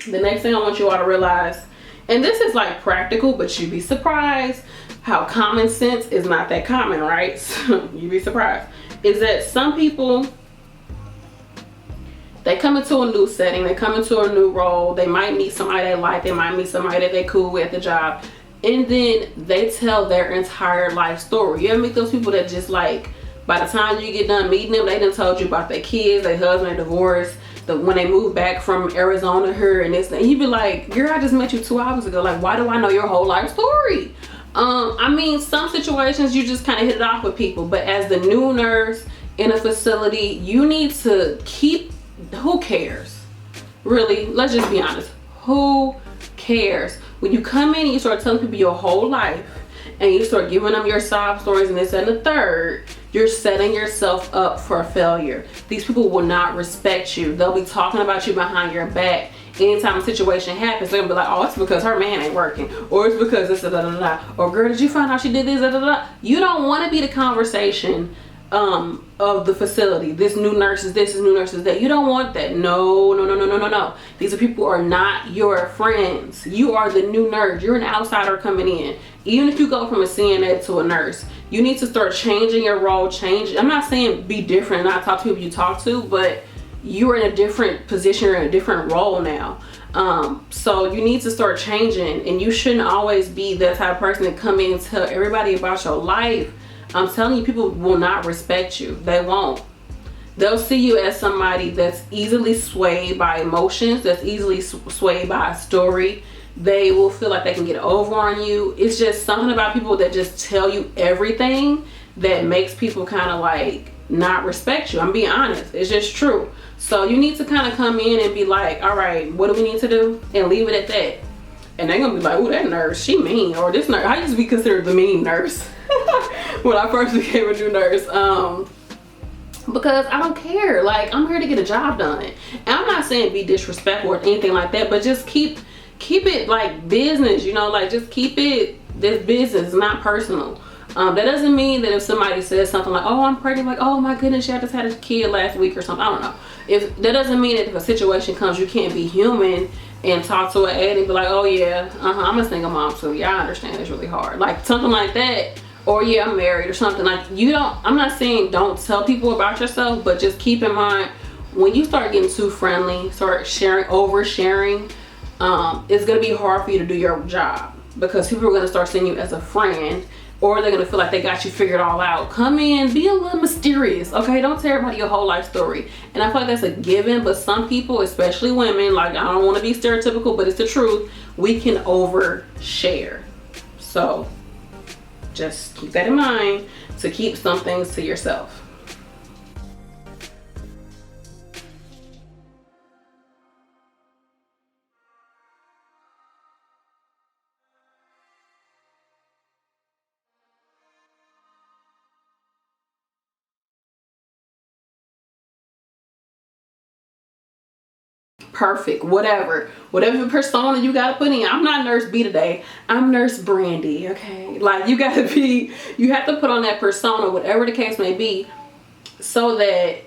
The next thing I want you all to realize, and this is like practical, but you'd be surprised how common sense is not that common, right? So you'd be surprised. Is that some people, they come into a new setting, they come into a new role, they might meet somebody they like, they might meet somebody that they cool with at the job, and then they tell their entire life story. You ever meet those people that just like, by the time you get done meeting them, they done told you about their kids, their husband, their divorce, when they moved back from Arizona here and this, and you be like, girl, I just met you 2 hours ago. Like, why do I know your whole life story? I mean, some situations you just kind of hit it off with people, but as the new nurse in a facility, you need to keep, who cares? Really, let's just be honest. Who cares? When you come in and you start telling people your whole life and you start giving them your sob stories and this and the third, you're setting yourself up for a failure. These people will not respect you. They'll be talking about you behind your back. Anytime a situation happens, they're gonna be like, oh, it's because her man ain't working, or it's because this, da da da da, or girl, did you find out she did this, da da da. You don't want to be the conversation of the facility. This new nurse is this, new nurse is that. You don't want that. No, no, no, no, no, no, no. These are people who are not your friends. You are the new nurse. You're an outsider coming in. Even if you go from a CNA to a nurse, you need to start changing your role. I'm not saying be different, not talk to people you talk to, but you're in a different position, you're in a different role now. So you need to start changing, and you shouldn't always be that type of person that come in and tell everybody about your life. I'm telling you, people will not respect you. They won't. They'll see you as somebody that's easily swayed by emotions, that's easily swayed by a story. They will feel like they can get over on you. It's just something about people that just tell you everything that makes people kind of like not respect you. I'm being honest. It's just true. So you need to kind of come in and be like, all right, what do we need to do? And leave it at that. And they're gonna be like, oh, that nurse, she mean. Or this nurse, I used to be considered the mean nurse when I first became a new nurse. Because I don't care. Like, I'm here to get a job done. And I'm not saying be disrespectful or anything like that, but just keep it like business, you know, like just keep it this business, not personal. That doesn't mean that if somebody says something like, oh, I'm pregnant, like, oh my goodness, I just had a kid last week or something. I don't know. If that doesn't mean that if a situation comes, you can't be human and talk to an aide and be like, oh yeah, I'm a single mom too. Yeah, I understand it's really hard. Like something like that. Or yeah, I'm married or something. Like, I'm not saying don't tell people about yourself, but just keep in mind when you start getting too friendly, start oversharing, it's gonna be hard for you to do your job, because people are gonna start seeing you as a friend, or they're gonna feel like they got you figured all out. Come in, be a little mysterious, okay? Don't tell everybody your whole life story. And I feel like that's a given, but some people, especially women, like, I don't want to be stereotypical, but it's the truth, we can overshare. So just keep that in mind, to keep some things to yourself. Perfect, whatever persona you gotta put in. I'm not Nurse B today, I'm Nurse Brandy, okay? Like, you have to put on that persona, whatever the case may be, so that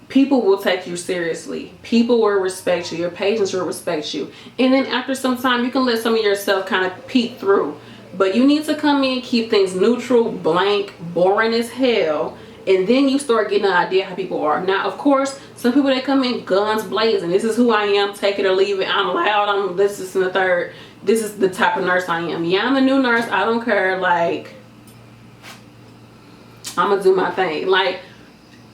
people will take you seriously. People will respect you. Your patients will respect you. And then after some time, you can let some of yourself kind of peek through. But you need to come in, keep things neutral, blank, boring as hell, and then you start getting an idea how people are. Now, of course, some people, they come in guns blazing. This is who I am, take it or leave it. I'm loud, I'm this and the third. This is the type of nurse I am. Yeah, I'm a new nurse, I don't care. Like, I'm gonna do my thing. Like,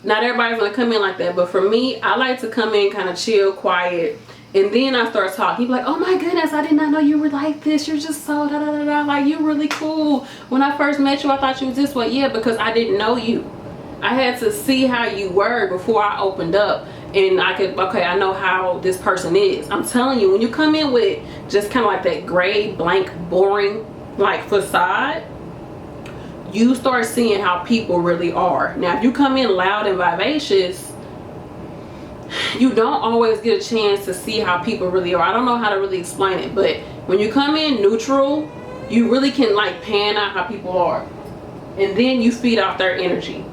not everybody's gonna come in like that, but for me, I like to come in kind of chill, quiet, and then I start talking. People like, oh my goodness, I did not know you were like this. You're just so da da da da. Like, you're really cool. When I first met you, I thought you was this way. Yeah, because I didn't know you. I had to see how you were before I opened up, and I could, okay, I know how this person is. I'm telling you, when you come in with just kind of like that gray, blank, boring, like facade, you start seeing how people really are. Now, if you come in loud and vivacious, you don't always get a chance to see how people really are. I don't know how to really explain it, but when you come in neutral, you really can like pan out how people are, and then you feed off their energy.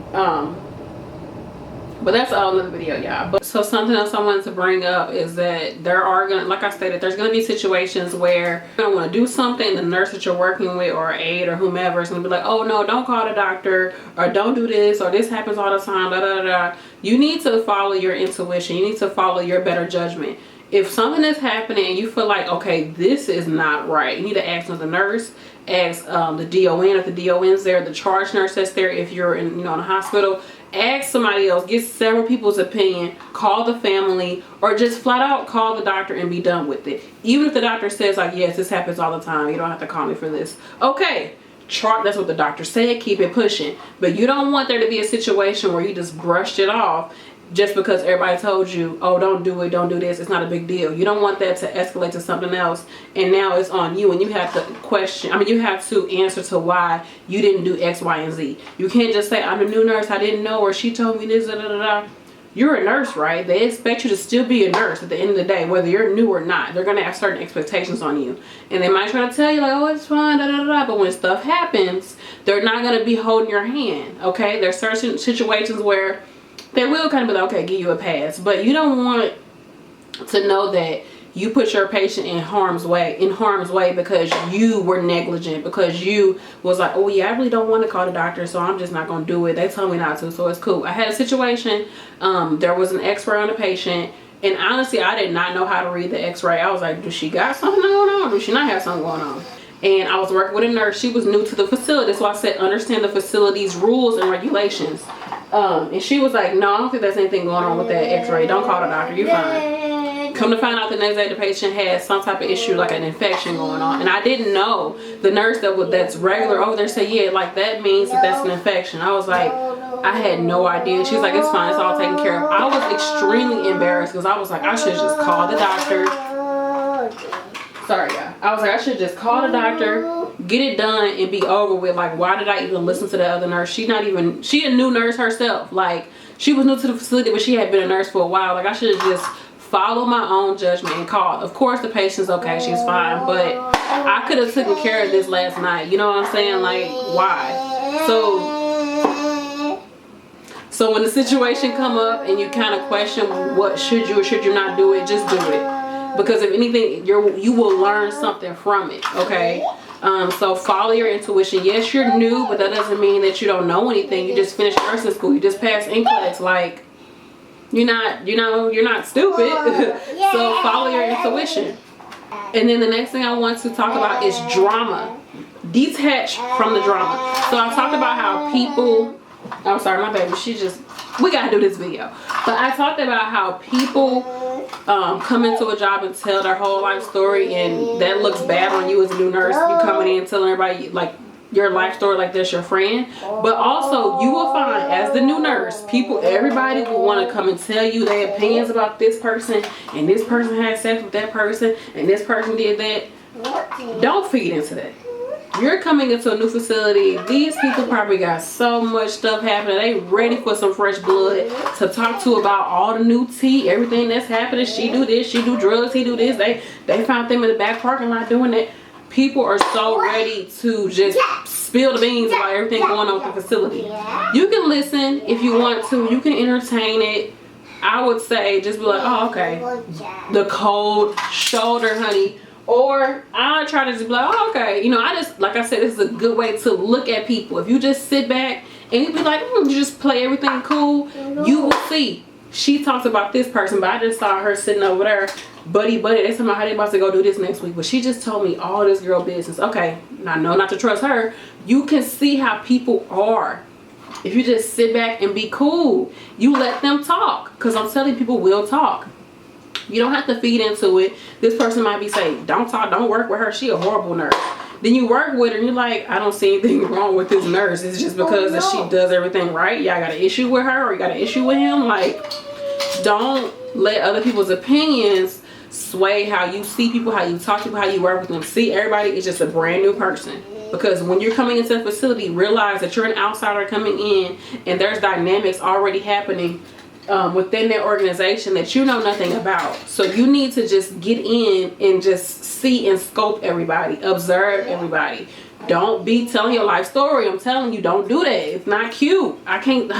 But that's all in the video, y'all. But so something else I wanted to bring up is that there are gonna, like I stated, there's gonna be situations where you're gonna want to do something, the nurse that you're working with or aide or whomever is gonna be like, oh no, don't call the doctor, or don't do this, or this happens all the time, da da da. You need to follow your intuition. You need to follow your better judgment. If something is happening and you feel like, okay, this is not right, you need to ask the nurse, ask the DON if the DON's there, the charge nurse that's there if you're in, you know, in a hospital. Ask somebody else, get several people's opinion, call the family, or just flat out call the doctor and be done with it. Even if the doctor says like, yes, this happens all the time, you don't have to call me for this. Okay, that's what the doctor said, keep it pushing. But you don't want there to be a situation where you just brushed it off just because everybody told you, oh, don't do it, don't do this, it's not a big deal. You don't want that to escalate to something else, and now it's on you, and you have to question, you have to answer to why you didn't do X, Y, and Z. You can't just say, I'm a new nurse, I didn't know, or she told me this, da, da, da, da. You're a nurse, right? They expect you to still be a nurse at the end of the day, whether you're new or not. They're going to have certain expectations on you. And they might try to tell you, like, oh, it's fine, da, da, da, da. But when stuff happens, they're not going to be holding your hand, okay? There's certain situations where they will kind of be like, okay, give you a pass. But you don't want to know that you put your patient in harm's way because you were negligent, because you was like, oh yeah, I really don't want to call the doctor, so I'm just not going to do it. They told me not to, so it's cool. I had a situation, there was an x-ray on the patient, and honestly, I did not know how to read the x-ray. I was like, does she got something going on? Does she not have something going on? And I was working with a nurse. She was new to the facility, so I said, understand the facility's rules and regulations. And she was like, no, I don't think there's anything going on with that x-ray. Don't call the doctor, you're fine. Come to find out the next day the patient had some type of issue, like an infection going on. And I didn't know. The nurse that's regular over there said, yeah, like that means that that's an infection. I was like, I had no idea. She was like, it's fine, it's all taken care of. I was extremely embarrassed because I was like, I should just call the doctor. Sorry, y'all. I was like, I should just call the doctor, get it done, and be over with. Like, why did I even listen to the other nurse? She a new nurse herself. Like, she was new to the facility, but she had been a nurse for a while. Like, I should have just followed my own judgment and called. Of course, the patient's okay, she's fine, but I could have taken care of this last night. You know what I'm saying? Like, why? So when the situation come up and you kind of question what should you or should you not do it, just do it. Because if anything, you will learn something from it, okay? So follow your intuition. Yes, you're new, but that doesn't mean that you don't know anything. You just finished nursing school. You just passed NCLEX. Like, you're not stupid. So follow your intuition. And then the next thing I want to talk about is drama. Detach from the drama. So I talked about how people, I'm sorry, my baby, we gotta do this video. But I talked about how people come into a job and tell their whole life story, and that looks bad on you as a new nurse. You coming in telling everybody like your life story like that's your friend. But also you will find as the new nurse, everybody will want to come and tell you their opinions about this person, and this person had sex with that person, and this person did that. Don't feed into that. You're coming into a new facility. These people probably got so much stuff happening. They ready for some fresh blood to talk to about all the new tea, everything that's happening. She do this, she do drugs, he do this. They found them in the back parking lot doing that. People are so ready to just spill the beans about everything going on with the facility. You can listen if you want to. You can entertain it. I would say just be like, oh, okay. The cold shoulder, honey. Or I try to just be like, oh, okay. You know, like I said, this is a good way to look at people. If you just sit back and you be like, you just play everything cool, you will see. She talks about this person, but I just saw her sitting over there, buddy. They talking about how they about to go do this next week. But she just told me all this girl business. Okay, I know not to trust her. You can see how people are. If you just sit back and be cool, you let them talk. Because I'm telling you, people will talk. You don't have to feed into it. This person might be saying, don't talk, don't work with her, she a horrible nurse. Then you work with her and you're like, I don't see anything wrong with this nurse. It's just because she does everything right. Y'all got an issue with her, or you got an issue with him. Like, don't let other people's opinions sway how you see people, how you talk to people, how you work with them. See, everybody is just a brand new person. Because when you're coming into a facility, realize that you're an outsider coming in, and there's dynamics already happening within that organization that you know nothing about. So you need to just get in and just see and scope everybody, observe everybody. Don't be telling your life story. I'm telling you, don't do that. It's not cute. I can't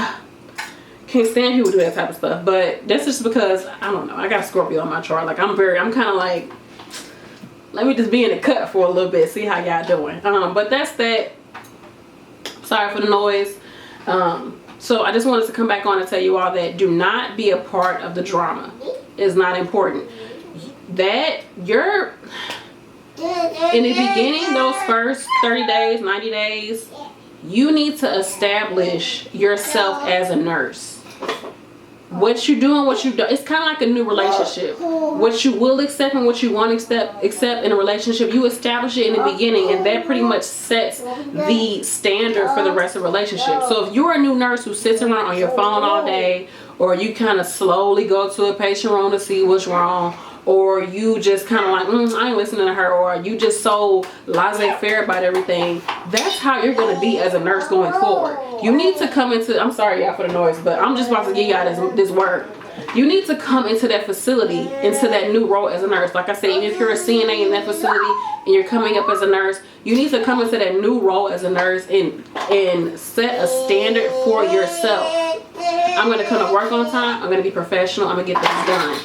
Can't stand people do that type of stuff. But that's just because, I don't know, I got Scorpio on my chart. Like, I'm kind of like, let me just be in the cut for a little bit, see how y'all doing. But that's that. Sorry for the noise. So I just wanted to come back on and tell you all that do not be a part of the drama. It's not important. That you're in the beginning, those first 30 days, 90 days, you need to establish yourself as a nurse. What you do and what you don't. It's kind of like a new relationship. What you will accept and what you won't accept in a relationship, you establish it in the beginning, and that pretty much sets the standard for the rest of the relationship. So if you're a new nurse who sits around on your phone all day, or you kind of slowly go to a patient room to see what's wrong, or you just kind of like, I ain't listening to her, or you just so laissez-faire about everything, that's how you're going to be as a nurse going forward. You need to come into, I'm sorry y'all for the noise, but I'm just about to give y'all this word. You need to come into that facility, into that new role as a nurse. Like I said, even if you're a CNA in that facility and you're coming up as a nurse, you need to come into that new role as a nurse and set a standard for yourself. I'm going to come to work on time. I'm going to be professional. I'm going to get this done.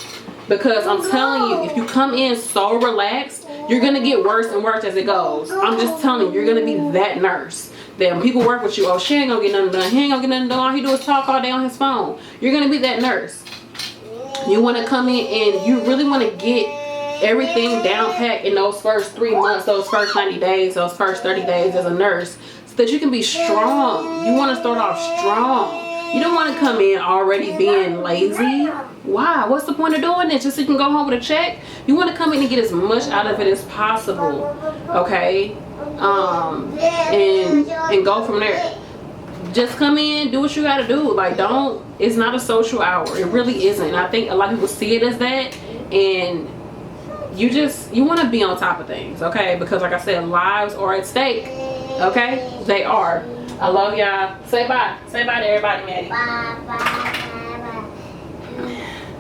Because I'm telling you, if you come in so relaxed, you're going to get worse and worse as it goes. I'm just telling you, you're going to be that nurse. That when people work with you, oh, she ain't going to get nothing done. He ain't going to get nothing done. All he do is talk all day on his phone. You're going to be that nurse. You want to come in and you really want to get everything down packed in those first 3 months, those first 90 days, those first 30 days as a nurse, so that you can be strong. You want to start off strong. You don't want to come in already being lazy. Why? What's the point of doing this? Just so you can go home with a check? You want to come in and get as much out of it as possible. Okay? And go from there. Just come in, do what you got to do. Like, it's not a social hour. It really isn't. I think a lot of people see it as that. And you want to be on top of things. Okay? Because like I said, lives are at stake. Okay? They are. I love y'all. Say bye. Say bye to everybody, Maddie. Bye, bye, bye,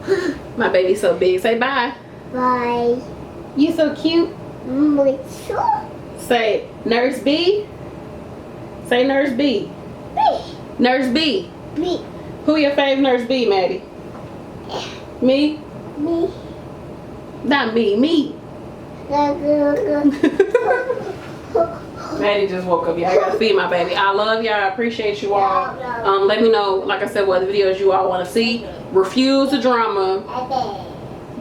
bye. My baby's so big. Say bye. Bye. You so cute. Sure. Say Nurse B. Say Nurse B. B. Nurse B. B. Who your favorite Nurse B, Maddie? Me? Me. Not me. Me. Maddie just woke up. Y'all gotta feed my baby. I love y'all. I appreciate you all. Let me know, like I said, what the videos you all want to see. Refuse the drama.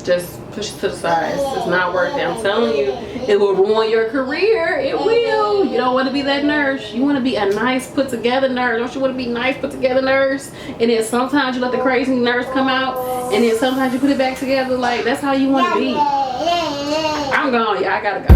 Just push it to the side. It's not worth it. I'm telling you, it will ruin your career. It will. You don't want to be that nurse. You want to be a nice, put together nurse. Don't you want to be nice, put together nurse? And then sometimes you let the crazy nurse come out, and then sometimes you put it back together. Like, that's how you want to be. I'm gone. Yeah, I gotta go.